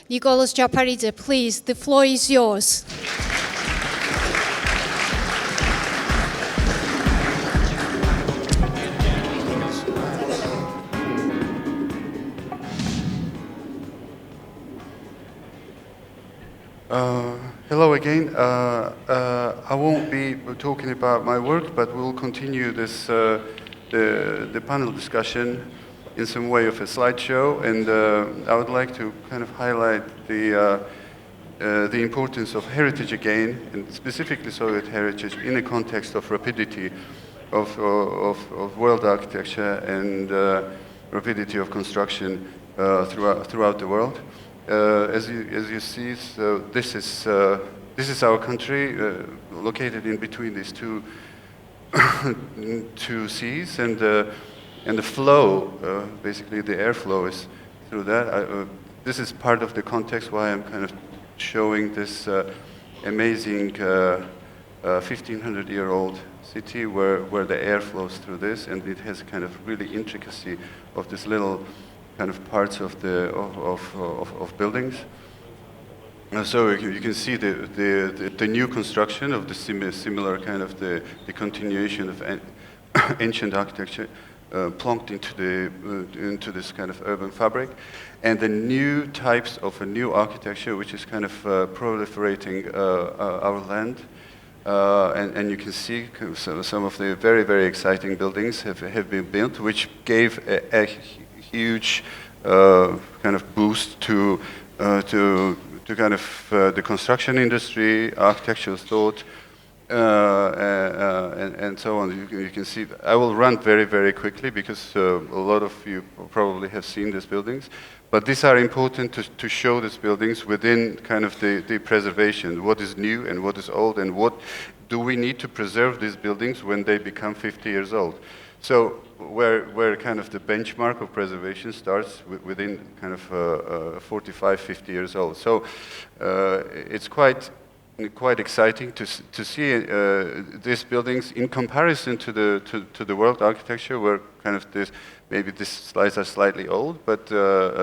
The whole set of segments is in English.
Nikoloz Japaridze, please, the floor is yours. Hello again. I won't be talking about my work, but we'll continue this the panel discussion in some way of a slideshow, and I would like to kind of highlight the importance of heritage again, and specifically Soviet heritage in the context of rapidity of world architecture and rapidity of construction throughout the world. As you see, so this is our country, located in between these two seas, and the flow, basically the airflow is through that. This is part of the context why I'm kind of showing this amazing 1500-year-old city where the air flows through this, and it has kind of really intricacy of this little kind of parts of the of buildings. So you can see the new construction of the similar kind of the continuation of ancient architecture plonked into this kind of urban fabric, and the new types of a new architecture which is kind of proliferating our land. And you can see some of the very, very exciting buildings have been built, which gave a huge kind of boost to kind of the construction industry, architectural thought, and so on. You can see. I will run very, very quickly because a lot of you probably have seen these buildings. But these are important to show these buildings within kind of the preservation, what is new and what is old, and what do we need to preserve these buildings when they become 50 years old. So where kind of the benchmark of preservation starts within kind of 45, 50 years old. So it's quite exciting to see these buildings in comparison to the world architecture, where kind of maybe these slides are slightly old, but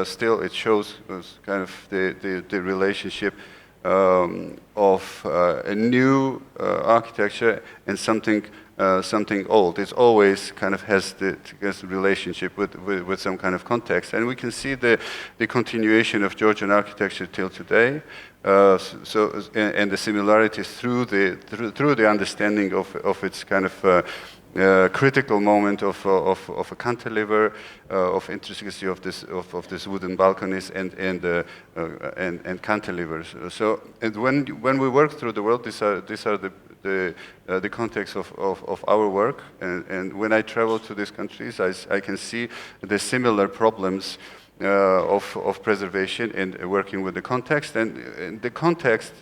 still it shows kind of the relationship of a new architecture and something old. It always kind of has the relationship with some kind of context, and we can see the continuation of Georgian architecture till today. And the similarities through the understanding of its kind of critical moment of a cantilever, of intricacy of this wooden balconies and cantilevers. So, and when we work through the world, these are the context of our work. And when I travel to these countries, I can see the similar problems of preservation and working with the context. And the context,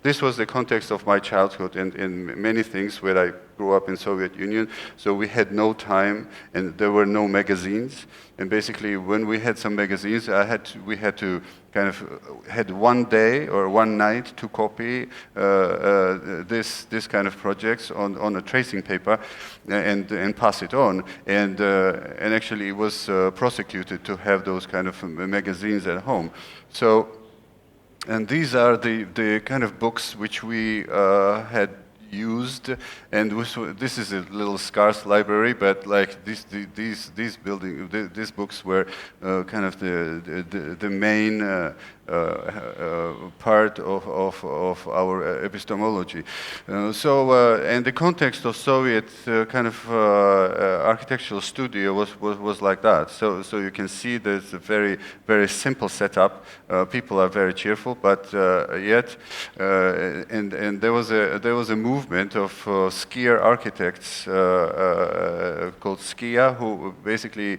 this was the context of my childhood and many things where I grew up in Soviet Union. So we had no time, and there were no magazines. And basically, when we had some magazines, we had to kind of had one day or one night to copy this kind of projects on a tracing paper and pass it on. And actually, it was prosecuted to have those kind of magazines at home. So, and these are the kind of books which we had used, and this is a little scarce library, but like these books were kind of the main part of our epistemology. And the context of Soviet kind of architectural studio was like that. So you can see there's a very, very simple setup. People are very cheerful, but yet, and there was a movement of skier architects called Skia, who basically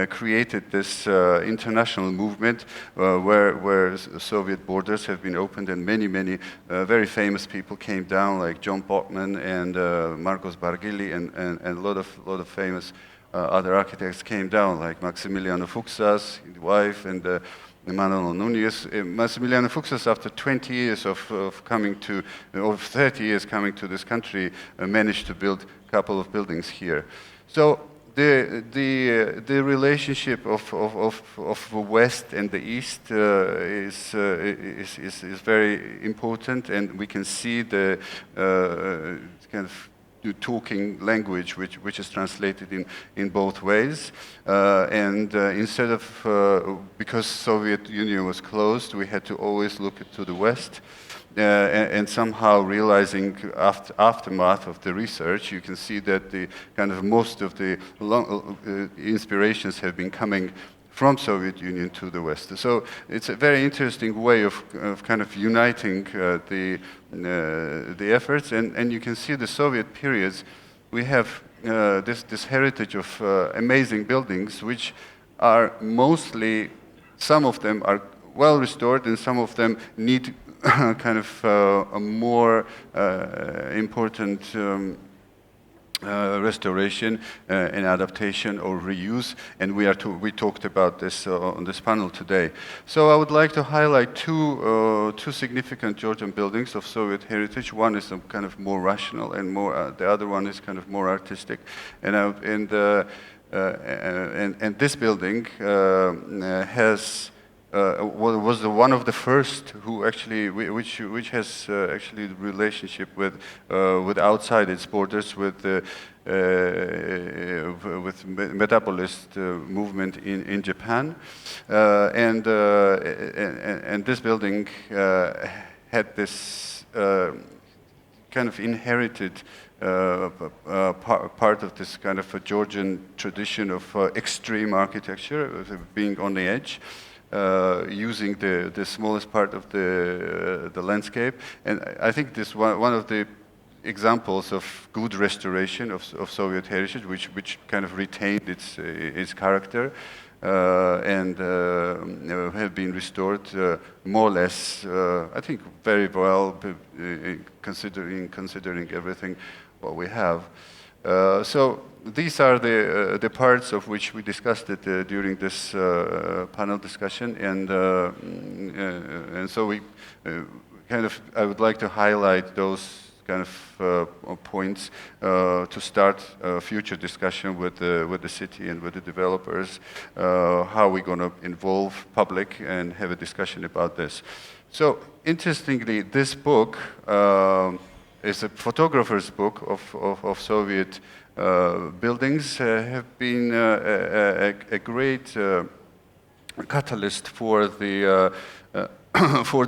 created this international movement where Soviet borders have been opened, and many very famous people came down, like John Botman and Marcos Barghili, and a lot of famous other architects came down, like Maximiliano Fuksas, his wife, and Manuel Nunez. Maximiliano Fuksas, after 20 years of coming to, or 30 years coming to this country, managed to build a couple of buildings here. So the relationship of the West and the East is very important, and we can see the kind of talking language which is translated in both ways. Instead of because Soviet Union was closed, we had to always look to the West. And somehow realizing aftermath of the research, you can see that the kind of most of the inspirations have been coming from Soviet Union to the West. So it's a very interesting way of kind of uniting the efforts, and you can see the Soviet periods. We have this heritage of amazing buildings, which are mostly, some of them are well restored, and some of them need kind of a more important restoration and adaptation or reuse, and we talked about this on this panel today. So I would like to highlight two significant Georgian buildings of Soviet heritage. One is some kind of more rational, and the other one is kind of more artistic. And this building has. Was one of the first who actually, which has actually relationship with outside its borders, with metabolist movement in Japan, and this building had this kind of inherited part of this kind of a Georgian tradition of extreme architecture, being on the edge. Using the smallest part of the landscape, and I think this one of the examples of good restoration of Soviet heritage, which kind of retained its character, and have been restored more or less, I think, very well, considering everything what we have. So these are the parts of which we discussed it during this panel discussion, and so we kind of, I would like to highlight those kind of points to start a future discussion with the city and with the developers, how we're going to involve public and have a discussion about this. So interestingly, this book is a photographer's book of Soviet buildings, have been a great catalyst for the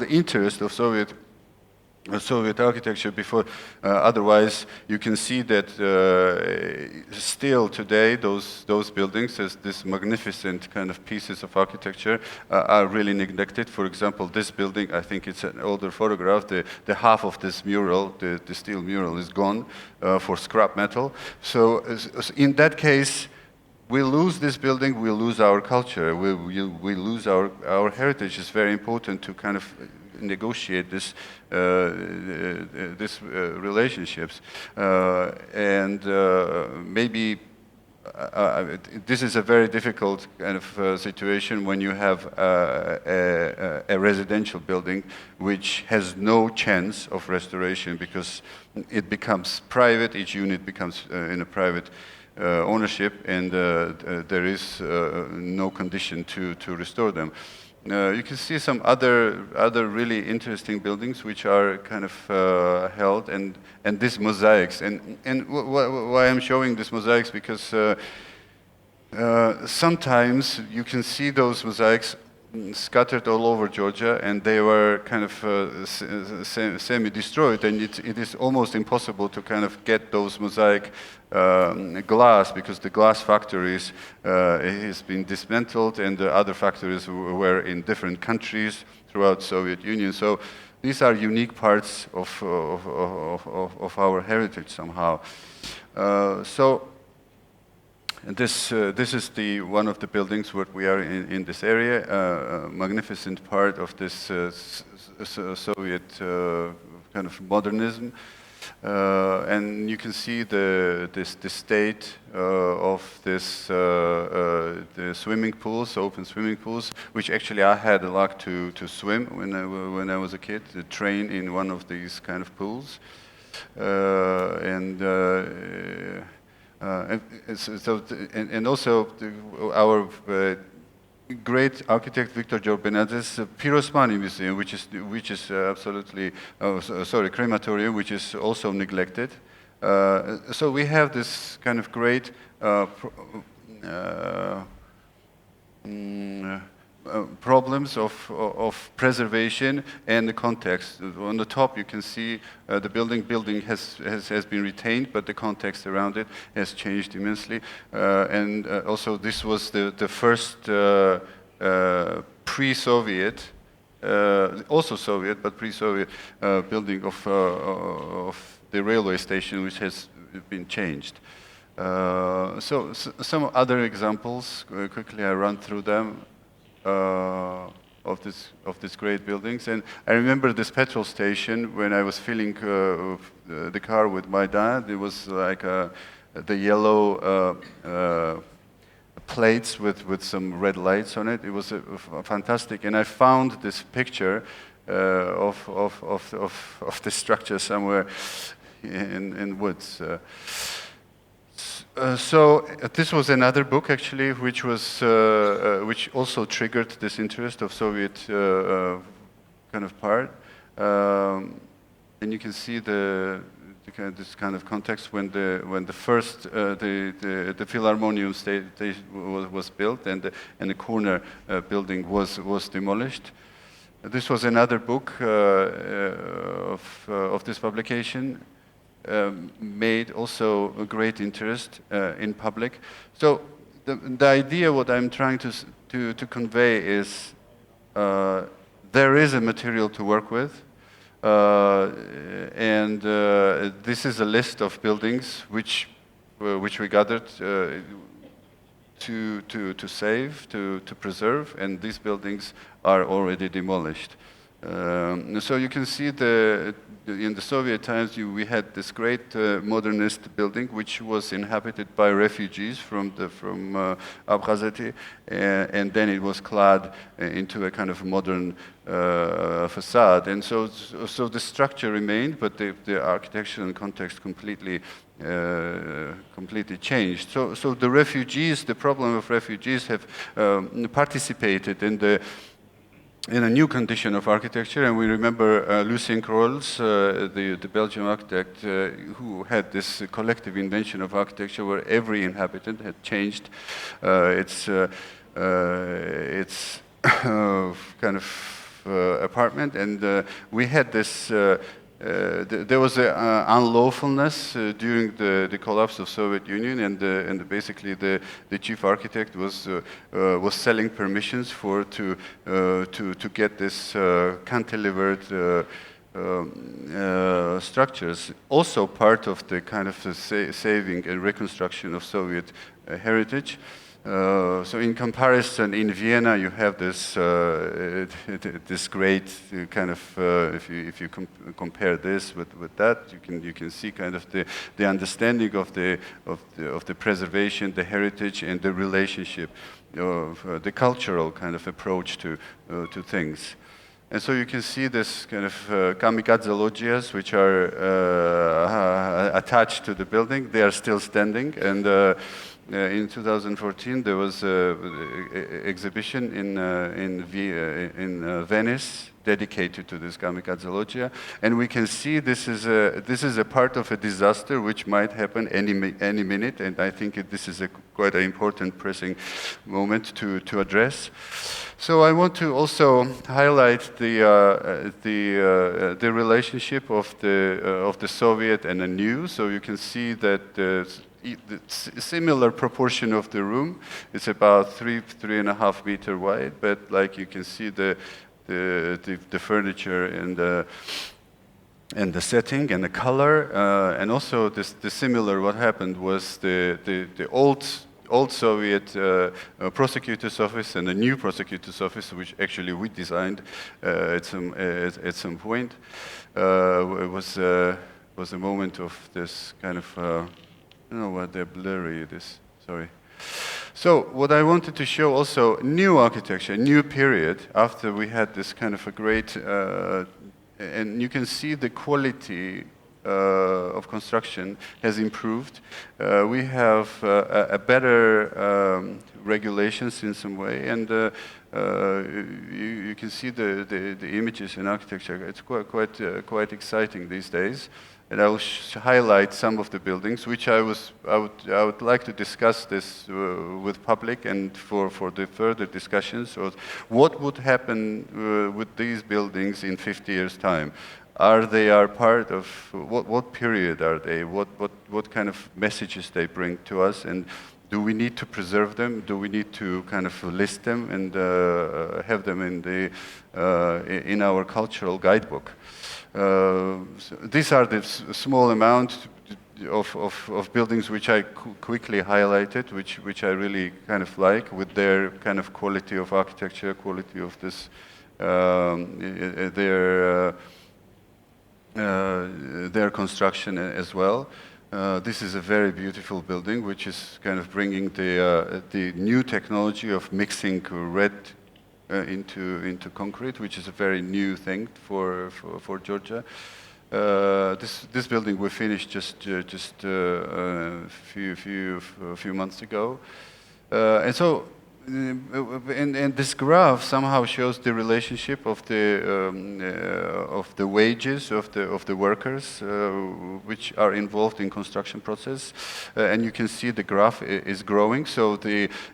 interest of Soviet architecture before. Otherwise, you can see that still today those buildings, as this magnificent kind of pieces of architecture, are really neglected. For example, this building, I think it's an older photograph. The half of this mural, the steel mural, is gone for scrap metal. So in that case, we lose this building, we lose our culture, we lose our heritage. It's very important to kind of negotiate this relationships, and maybe this is a very difficult kind of situation when you have a residential building which has no chance of restoration, because it becomes private. Each unit becomes in a private ownership, and there is no condition to restore them. You can see some other really interesting buildings which are kind of held, and these mosaics. And why I'm showing these mosaics, because sometimes you can see those mosaics scattered all over Georgia, and they were kind of semi-destroyed, and it is almost impossible to kind of get those mosaic glass, because the glass factories has been dismantled, and the other factories were in different countries throughout Soviet Union. So these are unique parts of our heritage somehow. And this is one of the buildings where we are in this area, a magnificent part of this Soviet kind of modernism, and you can see the state of this the swimming pools, open swimming pools, which actually I had the luck to swim when I was a kid, to train in one of these kind of pools, and. And also our great architect Victor Jorbenadz's Pirosmani Museum, which is absolutely crematorium, which is also neglected. So we have this kind of great problems of preservation and the context. On the top, you can see the building has been retained, but the context around it has changed immensely. And also, this was the first pre-Soviet, also Soviet, but pre-Soviet building of the railway station, which has been changed. So some other examples, quickly I run through them. Of these great buildings, and I remember this petrol station when I was filling the car with my dad. It was like the yellow plates with some red lights on it. It was fantastic, and I found this picture of the structure somewhere in woods. So this was another book actually, which also triggered this interest of Soviet kind of part, and you can see this kind of context when the first the Philharmonium was built and the corner building was demolished. This was another book of this publication. Made also a great interest in public. So the idea, what I'm trying to convey is there is a material to work with, and this is a list of buildings which we gathered to save, to preserve, and these buildings are already demolished. So you can see in the Soviet times we had this great modernist building which was inhabited by refugees from Abkhazia, and then it was clad into a kind of modern facade, and so the structure remained, but the architecture and context completely changed. So the refugees, the problem of refugees, have participated in a new condition of architecture, and we remember Lucien Krols, the Belgian architect, who had this collective invention of architecture where every inhabitant had changed its kind of apartment, and we had this. There was an unlawfulness during the collapse of Soviet Union, and basically the chief architect was selling permissions to get this cantilevered structures, also part of the kind of saving and reconstruction of Soviet heritage. So in comparison, in Vienna, you have this this great kind of if you compare this with that, you can see kind of the understanding of the preservation, the heritage, and the relationship of the cultural kind of approach to things. And so you can see this kind of kamikaze loggias, which are attached to the building. They are still standing, and in 2014 there was an exhibition in Venice dedicated to this kamikaze loggia, and we can see this is a part of a disaster which might happen any minute, and I think this is quite an important pressing moment to address. So I want to also highlight the relationship of the Soviet and the new. So you can see that the similar proportion of the room. It's about 3.5 meter wide, but like you can see the furniture and the setting and the color, and also the similar. What happened was the old Soviet prosecutor's office and the new prosecutor's office, which actually we designed at some point, was a moment of this kind of I don't know what they're blurry. This sorry. So what I wanted to show also new architecture, new period after we had this kind of a great, and you can see the quality of construction has improved. We have a better regulations in some way, and you can see the images in architecture. It's quite exciting these days. And I will highlight some of the buildings, which I would like to discuss this with public and for the further discussions. So what would happen with these buildings in 50 years' time? Are part of what period are they? What kind of messages they bring to us? And do we need to preserve them? Do we need to kind of list them and have them in our cultural guidebook? These are the small amount of buildings which I quickly highlighted, which I really kind of like, with their kind of quality of architecture, quality of this, their construction as well. This is a very beautiful building, which is kind of bringing the new technology of mixing red into concrete, which is a very new thing for Georgia. This building we finished just a few months ago, and so. And this graph somehow shows the relationship of the wages of the workers which are involved in construction process, and you can see the graph is growing. So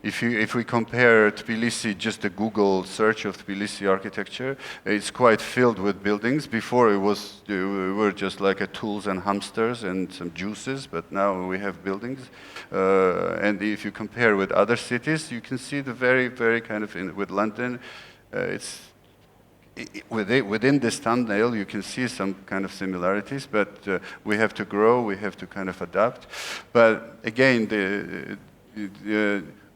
if we compare Tbilisi, just a Google search of Tbilisi architecture, it's quite filled with buildings. Before we were just like tools and hamsters and some juices, but now we have buildings. And if you compare with other cities, you can see the very kind of with London, within this thumbnail you can see some kind of similarities, but we have to grow, we have to kind of adapt. But again,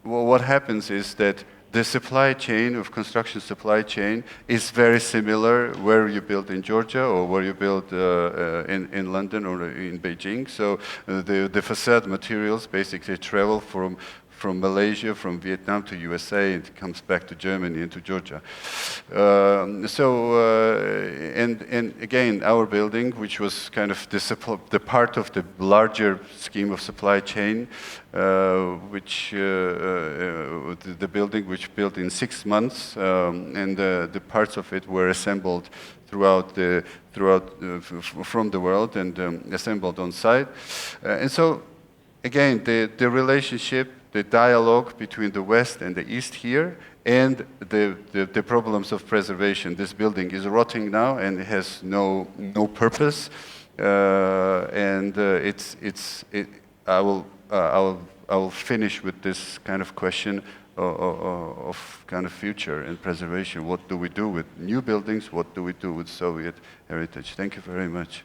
what happens is that the supply chain of construction supply chain is very similar where you build in Georgia or where you build in London or in Beijing. So the facade materials basically travel from Malaysia, from Vietnam to USA, it comes back to Germany and to Georgia. And again, our building, which was kind of the part of the larger scheme of supply chain, which the building which built in 6 months, and the parts of it were assembled from the world and assembled on site. And so again, the relationship, the dialogue between the West and the East here, and the problems of preservation. This building is rotting now and it has no purpose. I will finish with this kind of question of kind of future and preservation. What do we do with new buildings? What do we do with Soviet heritage? Thank you very much.